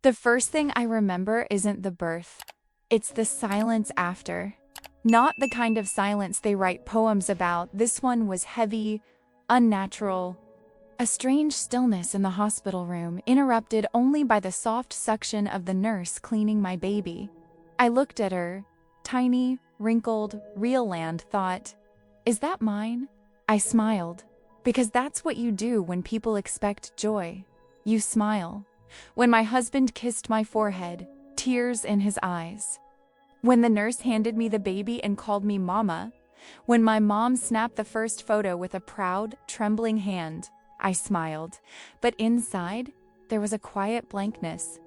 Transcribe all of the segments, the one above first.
The first thing I remember isn't the birth. It's the silence after. Not the kind of silence they write poems about. This one was heavy, unnatural. A strange stillness in the hospital room, interrupted only by the soft suction of the nurse cleaning my baby. I looked at her, tiny, wrinkled, real land, thought, is that mine? I smiled, because that's what you do when people expect joy. You smile. When my husband kissed my forehead, tears in his eyes. When the nurse handed me the baby and called me mama. When my mom snapped the first photo with a proud, trembling hand, I smiled. But inside, there was a quiet blankness.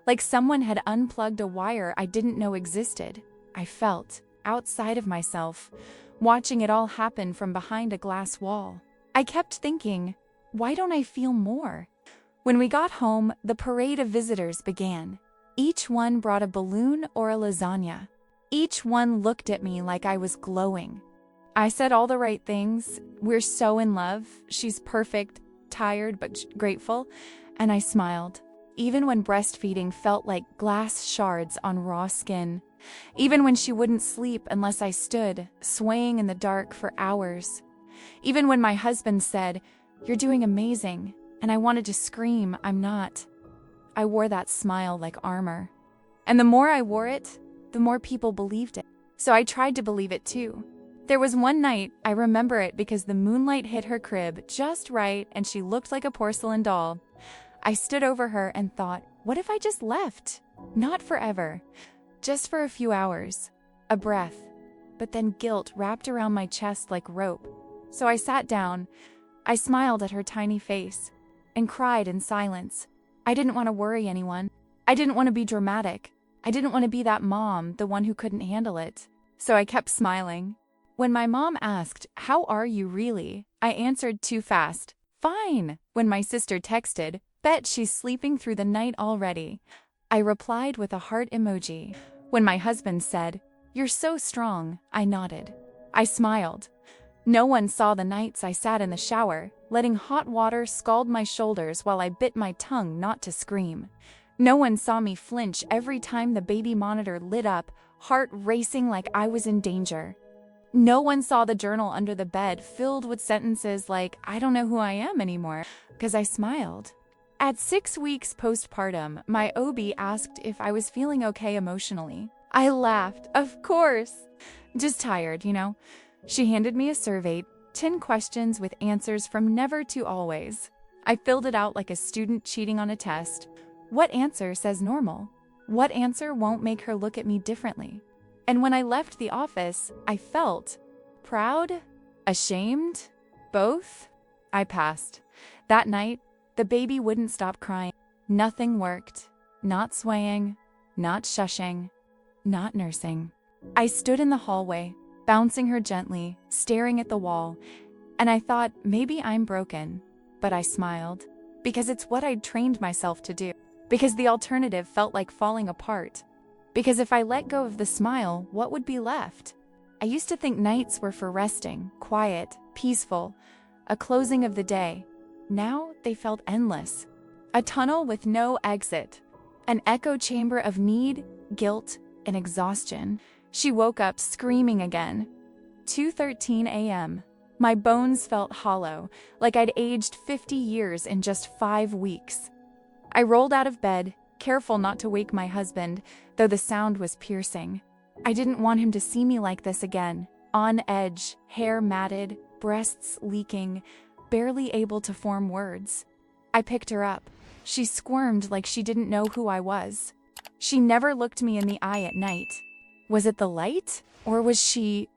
Like someone had unplugged a wire I didn't know existed. I felt, outside of myself, watching it all happen from behind a glass wall. I kept thinking, why don't I feel more? When we got home, the parade of visitors began. Each one brought a balloon or a lasagna. Each one looked at me like I was glowing. I said all the right things. We're so in love. She's perfect, tired but grateful. And I smiled. Even when breastfeeding felt like glass shards on raw skin. Even when she wouldn't sleep unless I stood, swaying in the dark for hours. Even when my husband said, "You're doing amazing," and I wanted to scream, "I'm not." I wore that smile like armor. And the more I wore it, the more people believed it. So I tried to believe it too. There was one night, I remember it because the moonlight hit her crib just right and she looked like a porcelain doll. I stood over her and thought, what if I just left? Not forever. Just for a few hours. A breath. But then guilt wrapped around my chest like rope. So I sat down. I smiled at her tiny face and cried in silence. I didn't want to worry anyone. I didn't want to be dramatic. I didn't want to be that mom, the one who couldn't handle it. So I kept smiling. When my mom asked, "How are you really?" I answered too fast. "Fine." When my sister texted, "Bet she's sleeping through the night already," I replied with a heart emoji. When my husband said, "You're so strong," I nodded. I smiled. No one saw the nights I sat in the shower, letting hot water scald my shoulders while I bit my tongue not to scream. No one saw me flinch every time the baby monitor lit up, heart racing like I was in danger. No one saw the journal under the bed filled with sentences like, "I don't know who I am anymore," because I smiled. At 6 weeks postpartum, my OB asked if I was feeling okay emotionally. I laughed, of course. Just tired, you know. She handed me a survey, 10 questions with answers from never to always. I filled it out like a student cheating on a test. What answer says normal? What answer won't make her look at me differently? And when I left the office, I felt proud, ashamed, both. I passed. That night, the baby wouldn't stop crying. Nothing worked. Not swaying, not shushing, not nursing. I stood in the hallway, bouncing her gently, staring at the wall, and I thought, maybe I'm broken. But I smiled, because it's what I'd trained myself to do. Because the alternative felt like falling apart. Because if I let go of the smile, what would be left? I used to think nights were for resting, quiet, peaceful, a closing of the day. Now they felt endless. A tunnel with no exit. An echo chamber of need, guilt, and exhaustion. She woke up screaming again. 2:13 a.m. My bones felt hollow, like I'd aged 50 years in just 5 weeks. I rolled out of bed, careful not to wake my husband, though the sound was piercing. I didn't want him to see me like this again, on edge, hair matted, breasts leaking, barely able to form words. I picked her up. She squirmed like she didn't know who I was. She never looked me in the eye at night. Was it the light? Or was she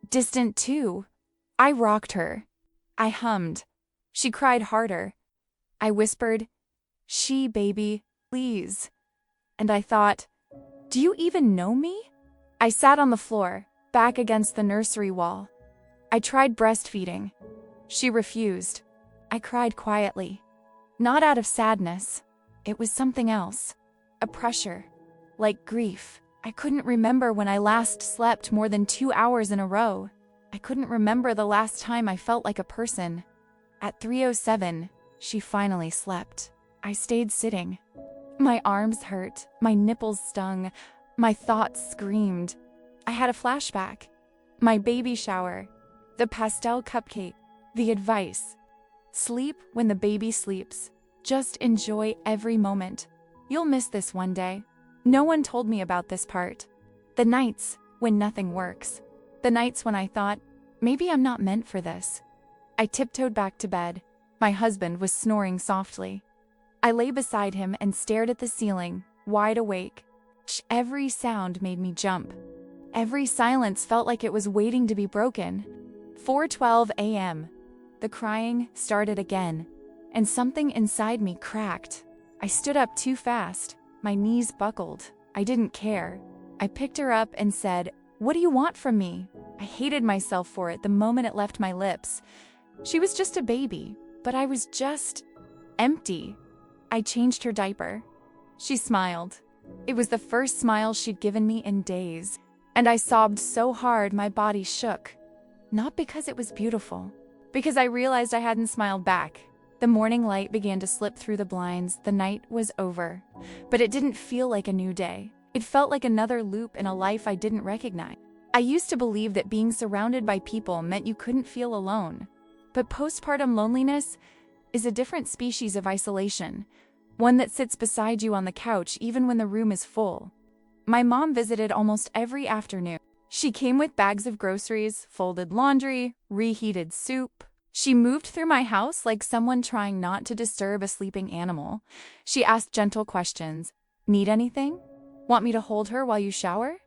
distant too? I rocked her. I hummed. She cried harder. I whispered, "She, baby, please." And I thought, do you even know me? I sat on the floor, back against the nursery wall. I tried breastfeeding. She refused. I cried quietly. Not out of sadness. It was something else. A pressure. Like grief. I couldn't remember when I last slept more than 2 hours in a row. I couldn't remember the last time I felt like a person. At 3:07, she finally slept. I stayed sitting. My arms hurt, my nipples stung, my thoughts screamed. I had a flashback. My baby shower, the pastel cupcake, the advice. Sleep when the baby sleeps. Just enjoy every moment. You'll miss this one day. No one told me about this part. The nights when nothing works. The nights when I thought, maybe I'm not meant for this. I tiptoed back to bed. My husband was snoring softly. I lay beside him and stared at the ceiling, wide awake. Every sound made me jump. Every silence felt like it was waiting to be broken. 4:12 a.m. The crying started again, and something inside me cracked. I stood up too fast. My knees buckled. I didn't care. I picked her up and said, "What do you want from me?" I hated myself for it the moment it left my lips. She was just a baby, but I was just empty. I changed her diaper. She smiled. It was the first smile she'd given me in days, and I sobbed so hard my body shook. Not because it was beautiful, because I realized I hadn't smiled back. The morning light began to slip through the blinds. The night was over, but it didn't feel like a new day. It felt like another loop in a life I didn't recognize. I used to believe that being surrounded by people meant you couldn't feel alone. But postpartum loneliness is a different species of isolation, one that sits beside you on the couch even when the room is full. My mom visited almost every afternoon. She came with bags of groceries, folded laundry, reheated soup. She moved through my house like someone trying not to disturb a sleeping animal. She asked gentle questions. Need anything? Want me to hold her while you shower?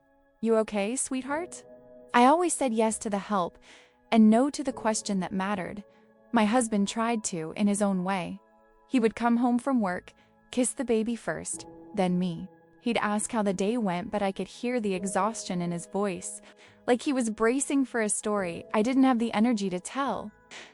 You okay, sweetheart? I always said yes to the help and no to the question that mattered. My husband tried to in his own way. He would come home from work, kiss the baby first, then me. He'd ask how the day went, but I could hear the exhaustion in his voice. Like he was bracing for a story I didn't have the energy to tell.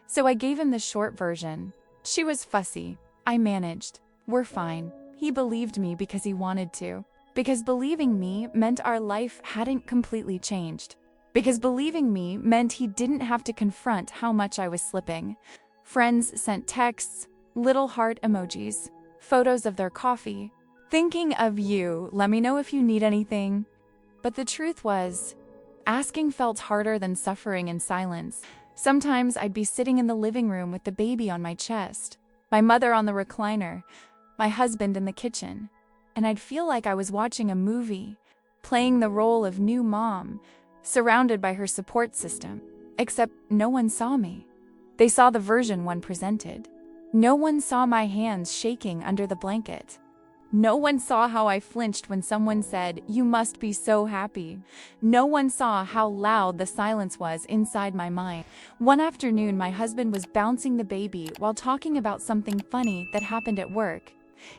So I gave him the short version. She was fussy. I managed. We're fine. He believed me because he wanted to. Because believing me meant our life hadn't completely changed. Because believing me meant he didn't have to confront how much I was slipping. Friends sent texts, little heart emojis, photos of their coffee. Thinking of you, let me know if you need anything. But the truth was, asking felt harder than suffering in silence. Sometimes I'd be sitting in the living room with the baby on my chest, my mother on the recliner, my husband in the kitchen, and I'd feel like I was watching a movie, playing the role of new mom, surrounded by her support system. Except no one saw me. They saw the version one presented. No one saw my hands shaking under the blanket. No one saw how I flinched when someone said, "You must be so happy." No one saw how loud the silence was inside my mind. One afternoon, my husband was bouncing the baby while talking about something funny that happened at work.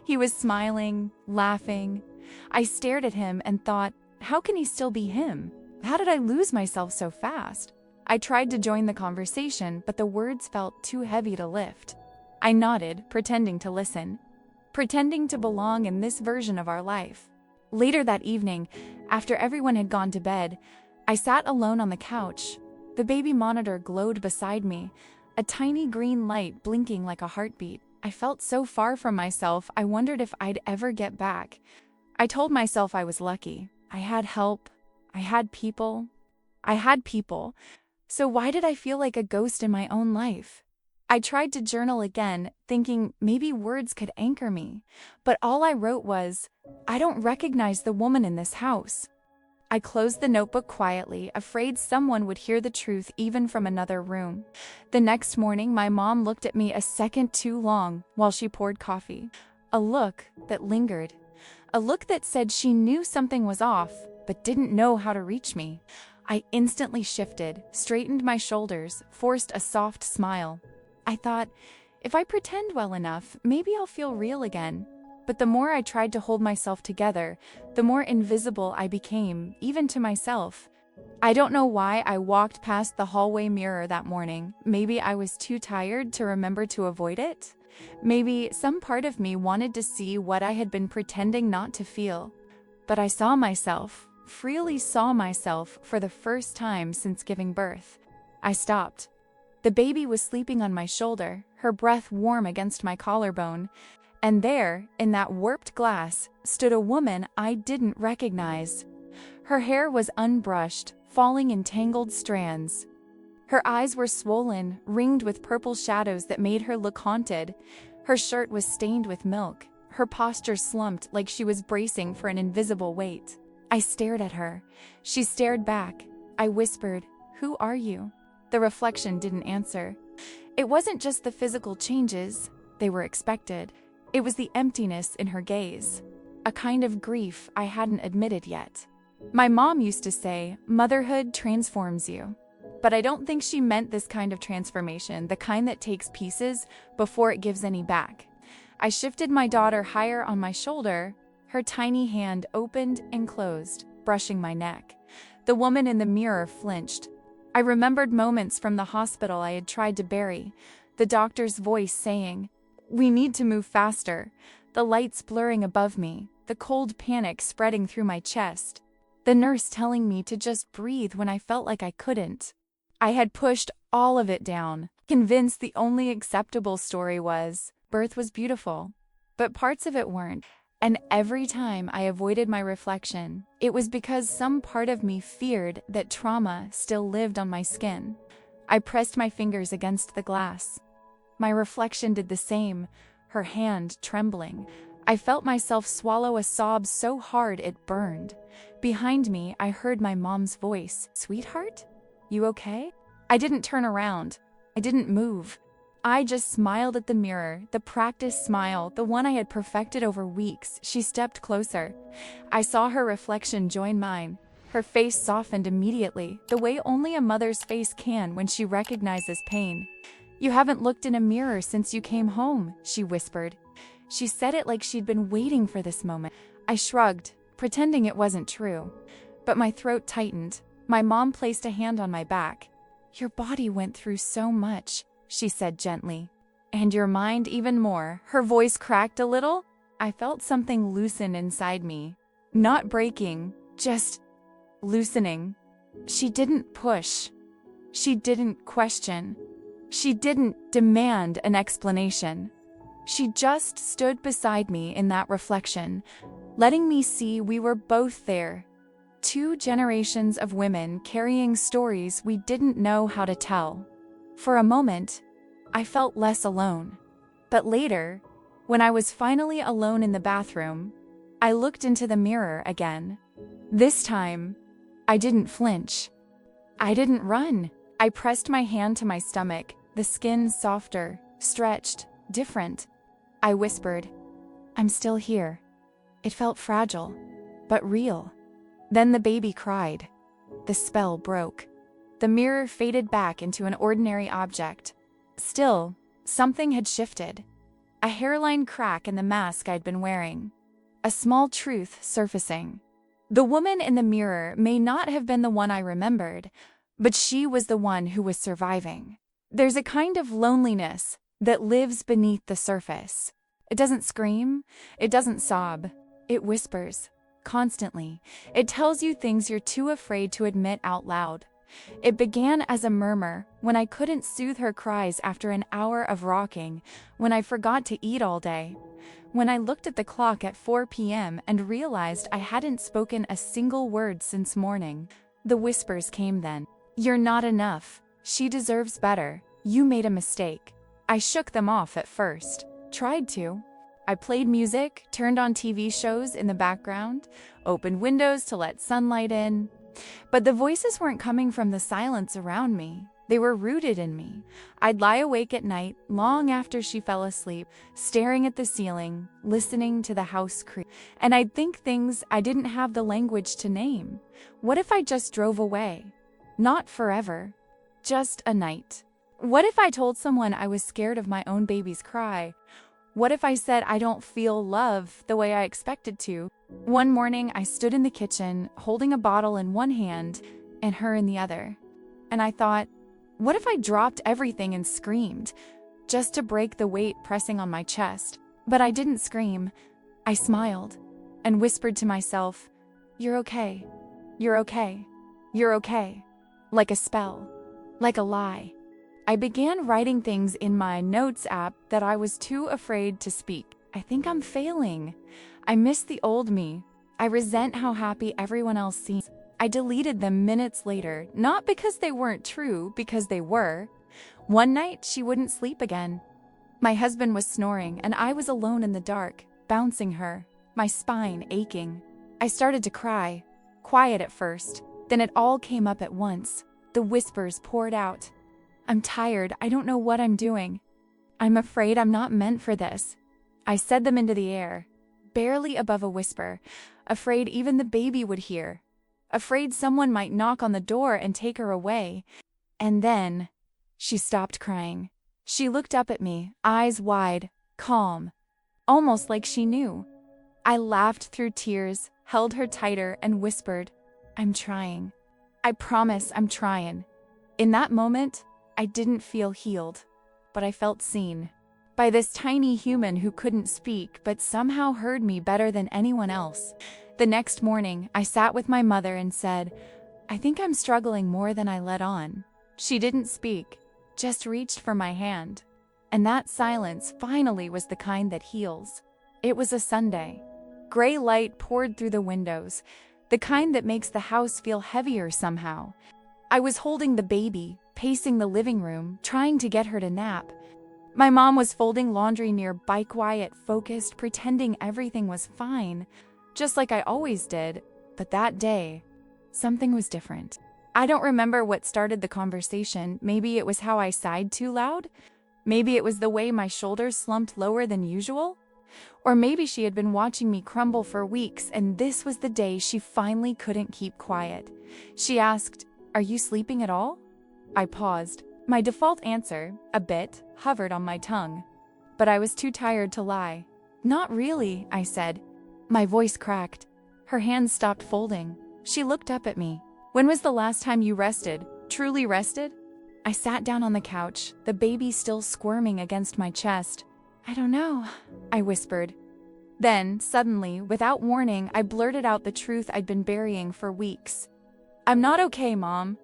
He was smiling, laughing. I stared at him and thought, how can he still be him? How did I lose myself so fast? I tried to join the conversation, but the words felt too heavy to lift. I nodded, pretending to listen. Pretending to belong in this version of our life. Later that evening, after everyone had gone to bed, I sat alone on the couch. The baby monitor glowed beside me, a tiny green light blinking like a heartbeat. I felt so far from myself, I wondered if I'd ever get back. I told myself I was lucky. I had help. I had people. So why did I feel like a ghost in my own life? I tried to journal again, thinking maybe words could anchor me, but all I wrote was, I don't recognize the woman in this house. I closed the notebook quietly, afraid someone would hear the truth even from another room. The next morning, my mom looked at me a second too long while she poured coffee. A look that lingered. A look that said she knew something was off, but didn't know how to reach me. I instantly shifted, straightened my shoulders, forced a soft smile. I thought, if I pretend well enough, maybe I'll feel real again. But the more I tried to hold myself together, the more invisible I became, even to myself. I don't know why I walked past the hallway mirror that morning. Maybe I was too tired to remember to avoid it. Maybe some part of me wanted to see what I had been pretending not to feel. But I saw myself, freely saw myself for the first time since giving birth. I stopped. The baby was sleeping on my shoulder, her breath warm against my collarbone. And there, in that warped glass, stood a woman I didn't recognize. Her hair was unbrushed, falling in tangled strands. Her eyes were swollen, ringed with purple shadows that made her look haunted. Her shirt was stained with milk, her posture slumped like she was bracing for an invisible weight. I stared at her. She stared back. I whispered, "Who are you?" The reflection didn't answer. It wasn't just the physical changes, they were expected. It was the emptiness in her gaze, a kind of grief I hadn't admitted yet. My mom used to say, motherhood transforms you. But I don't think she meant this kind of transformation, the kind that takes pieces before it gives any back. I shifted my daughter higher on my shoulder. Her tiny hand opened and closed, brushing my neck. The woman in the mirror flinched. I remembered moments from the hospital I had tried to bury, the doctor's voice saying, "We need to move faster," the lights blurring above me, the cold panic spreading through my chest, the nurse telling me to just breathe when I felt like I couldn't. I had pushed all of it down, convinced the only acceptable story was, birth was beautiful. But parts of it weren't, and every time I avoided my reflection, it was because some part of me feared that trauma still lived on my skin. I pressed my fingers against the glass. My reflection did the same, her hand trembling. I felt myself swallow a sob so hard it burned. Behind me, I heard my mom's voice. "Sweetheart? You okay?" I didn't turn around. I didn't move. I just smiled at the mirror, the practiced smile, the one I had perfected over weeks. She stepped closer. I saw her reflection join mine. Her face softened immediately, the way only a mother's face can when she recognizes pain. "You haven't looked in a mirror since you came home," she whispered. She said it like she'd been waiting for this moment. I shrugged, pretending it wasn't true. But my throat tightened. My mom placed a hand on my back. "Your body went through so much," she said gently. "And your mind even more." Her voice cracked a little. I felt something loosen inside me. Not breaking, just loosening. She didn't push. She didn't question. She didn't demand an explanation. She just stood beside me in that reflection, letting me see we were both there. Two generations of women carrying stories we didn't know how to tell. For a moment, I felt less alone. But later, when I was finally alone in the bathroom, I looked into the mirror again. This time, I didn't flinch. I didn't run. I pressed my hand to my stomach, the skin softer, stretched, different. I whispered, "I'm still here." It felt fragile, but real. Then the baby cried. The spell broke. The mirror faded back into an ordinary object. Still, something had shifted. A hairline crack in the mask I'd been wearing. A small truth surfacing. The woman in the mirror may not have been the one I remembered, but she was the one who was surviving. There's a kind of loneliness that lives beneath the surface. It doesn't scream, it doesn't sob, it whispers, constantly. It tells you things you're too afraid to admit out loud. It began as a murmur, when I couldn't soothe her cries after an hour of rocking, when I forgot to eat all day, when I looked at the clock at 4 p.m. and realized I hadn't spoken a single word since morning. The whispers came then. "You're not enough. She deserves better. You made a mistake." I shook them off at first. Tried to. I played music, turned on TV shows in the background, opened windows to let sunlight in. But the voices weren't coming from the silence around me. They were rooted in me. I'd lie awake at night, long after she fell asleep, staring at the ceiling, listening to the house creak. And I'd think things I didn't have the language to name. What if I just drove away? Not forever. Just a night. What if I told someone I was scared of my own baby's cry? What if I said I don't feel love the way I expected to? One morning, I stood in the kitchen, holding a bottle in one hand and her in the other. And I thought, what if I dropped everything and screamed, just to break the weight pressing on my chest? But I didn't scream. I smiled and whispered to myself, "You're okay. You're okay. You're okay." Like a spell, like a lie. I began writing things in my notes app that I was too afraid to speak. I think I'm failing. I miss the old me. I resent how happy everyone else seems. I deleted them minutes later, not because they weren't true, because they were. One night, she wouldn't sleep again. My husband was snoring, and I was alone in the dark, bouncing her, my spine aching. I started to cry, quiet at first. Then it all came up at once. The whispers poured out. I'm tired. I don't know what I'm doing. I'm afraid I'm not meant for this. I said them into the air, barely above a whisper, afraid even the baby would hear, afraid someone might knock on the door and take her away. And then she stopped crying. She looked up at me, eyes wide, calm, almost like she knew. I laughed through tears, held her tighter, and whispered, I'm trying. I promise I'm trying. In that moment, I didn't feel healed, but I felt seen. By this tiny human who couldn't speak but somehow heard me better than anyone else. The next morning, I sat with my mother and said, I think I'm struggling more than I let on. She didn't speak, just reached for my hand. And that silence finally was the kind that heals. It was a Sunday. Gray light poured through the windows, the kind that makes the house feel heavier somehow. I was holding the baby, pacing the living room, trying to get her to nap. My mom was folding laundry nearby, quiet, focused, pretending everything was fine, just like I always did. But that day, something was different. I don't remember what started the conversation. Maybe it was how I sighed too loud. Maybe it was the way my shoulders slumped lower than usual. Or maybe she had been watching me crumble for weeks, and this was the day she finally couldn't keep quiet. She asked, Are you sleeping at all? I paused. My default answer, a bit, hovered on my tongue. But I was too tired to lie. Not really, I said. My voice cracked. Her hands stopped folding. She looked up at me. When was the last time you rested? Truly rested? I sat down on the couch, the baby still squirming against my chest. I don't know, I whispered. Then, suddenly, without warning, I blurted out the truth I'd been burying for weeks. I'm not okay, Mom.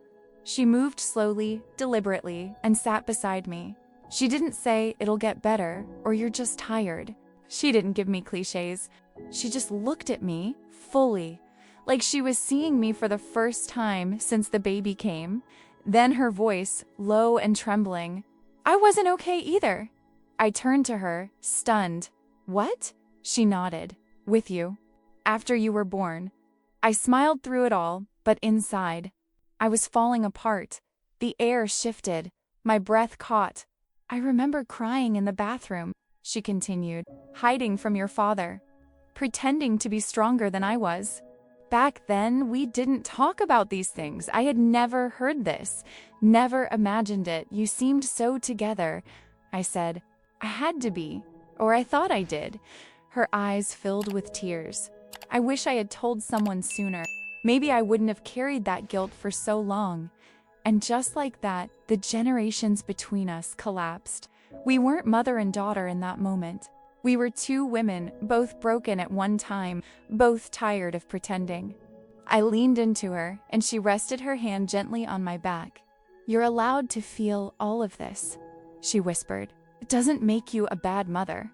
She moved slowly, deliberately, and sat beside me. She didn't say, it'll get better, or you're just tired. She didn't give me cliches. She just looked at me, fully, like she was seeing me for the first time since the baby came. Then her voice, low and trembling. I wasn't okay either. I turned to her, stunned. What? She nodded. With you. After you were born. I smiled through it all, but inside, I was falling apart. The air shifted. My breath caught. I remember crying in the bathroom, she continued, hiding from your father, pretending to be stronger than I was. Back then, we didn't talk about these things. I had never heard this, never imagined it. You seemed so together. I said, I had to be, or I thought I did. Her eyes filled with tears. I wish I had told someone sooner. Maybe I wouldn't have carried that guilt for so long. And just like that, the generations between us collapsed. We weren't mother and daughter in that moment. We were two women, both broken at one time, both tired of pretending. I leaned into her, and she rested her hand gently on my back. You're allowed to feel all of this, she whispered. It doesn't make you a bad mother.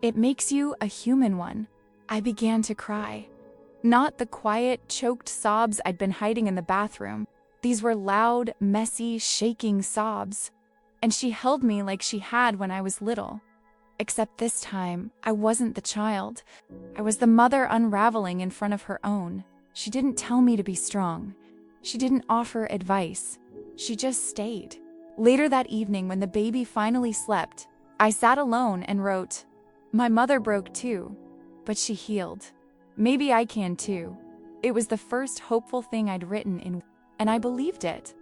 It makes you a human one. I began to cry. Not the quiet, choked sobs I'd been hiding in the bathroom. These were loud, messy, shaking sobs. And she held me like she had when I was little. Except this time, I wasn't the child. I was the mother unraveling in front of her own. She didn't tell me to be strong. She didn't offer advice. She just stayed. Later that evening, when the baby finally slept, I sat alone and wrote, My mother broke too, but she healed. Maybe I can too. It was the first hopeful thing I'd written and I believed it.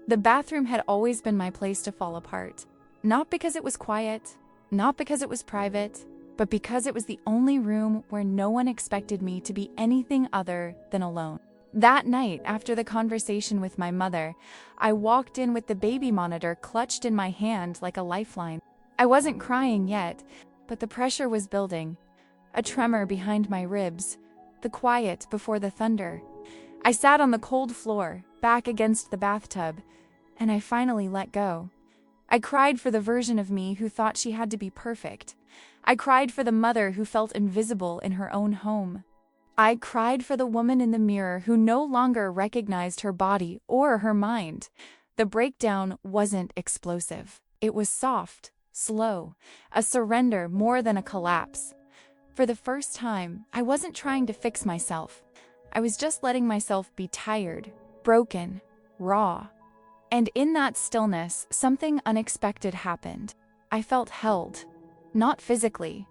The bathroom had always been my place to fall apart. Not because it was quiet, not because it was private, but because it was the only room where no one expected me to be anything other than alone. That night, after the conversation with my mother, I walked in with the baby monitor clutched in my hand like a lifeline. I wasn't crying yet, but the pressure was building. A tremor behind my ribs, the quiet before the thunder. I sat on the cold floor, back against the bathtub, and I finally let go. I cried for the version of me who thought she had to be perfect. I cried for the mother who felt invisible in her own home. I cried for the woman in the mirror who no longer recognized her body or her mind. The breakdown wasn't explosive. It was soft, slow, a surrender more than a collapse. For the first time, I wasn't trying to fix myself. I was just letting myself be tired, broken, raw. And in that stillness, something unexpected happened. I felt held, not physically.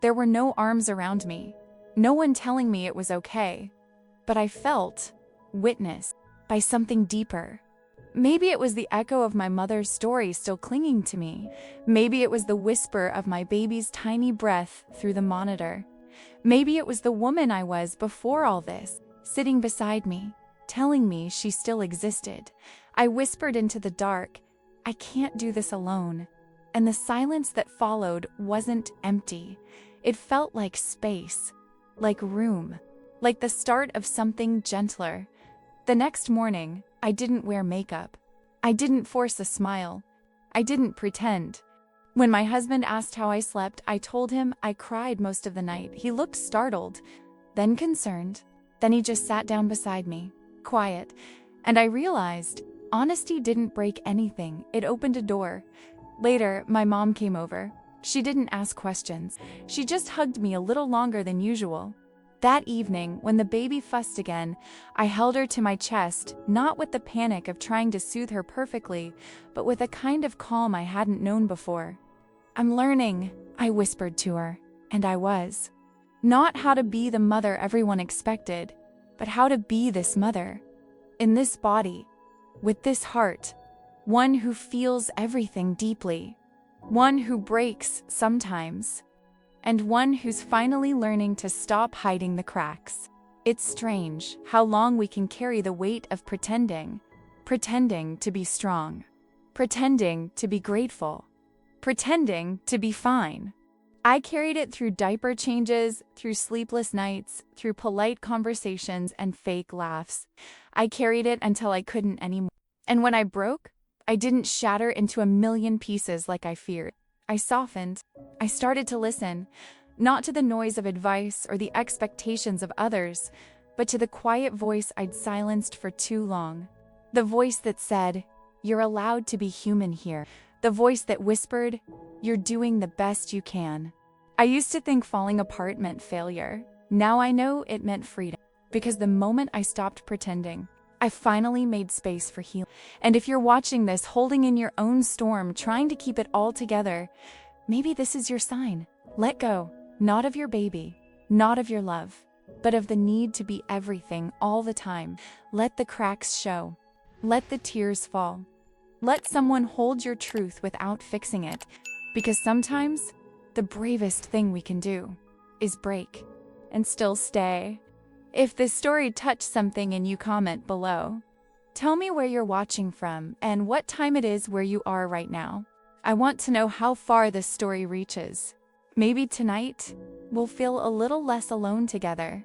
There were no arms around me, no one telling me it was okay. But I felt witnessed by something deeper. Maybe it was the echo of my mother's story still clinging to me. Maybe it was the whisper of my baby's tiny breath through the monitor. Maybe it was the woman I was before all this, sitting beside me, telling me she still existed. I whispered into the dark, "I can't do this alone." And the silence that followed wasn't empty. It felt like space, like room, like the start of something gentler. The next morning, I didn't wear makeup. I didn't force a smile. I didn't pretend. When my husband asked how I slept, I told him I cried most of the night. He looked startled, then concerned. Then he just sat down beside me, quiet. And I realized honesty didn't break anything. It opened a door. Later, my mom came over. She didn't ask questions. She just hugged me a little longer than usual. That evening, when the baby fussed again, I held her to my chest, not with the panic of trying to soothe her perfectly, but with a kind of calm I hadn't known before. "I'm learning," I whispered to her, and I was. Not how to be the mother everyone expected, but how to be this mother. In this body, with this heart, one who feels everything deeply, one who breaks sometimes, and one who's finally learning to stop hiding the cracks. It's strange how long we can carry the weight of pretending to be strong, pretending to be grateful, pretending to be fine. I carried it through diaper changes, through sleepless nights, through polite conversations and fake laughs. I carried it until I couldn't anymore. And when I broke, I didn't shatter into a million pieces like I feared. I softened. I started to listen, not to the noise of advice or the expectations of others, but to the quiet voice I'd silenced for too long. The voice that said, "You're allowed to be human here." The voice that whispered, "You're doing the best you can." I used to think falling apart meant failure. Now I know it meant freedom. Because the moment I stopped pretending, I finally made space for healing. And if you're watching this holding in your own storm, trying to keep it all together, maybe this is your sign. Let go, not of your baby, not of your love, but of the need to be everything all the time. Let the cracks show. Let the tears fall. Let someone hold your truth without fixing it. Because sometimes the bravest thing we can do is break and still stay. If this story touched something and you comment below, tell me where you're watching from and what time it is where you are right now. I want to know how far this story reaches. Maybe tonight we'll feel a little less alone together.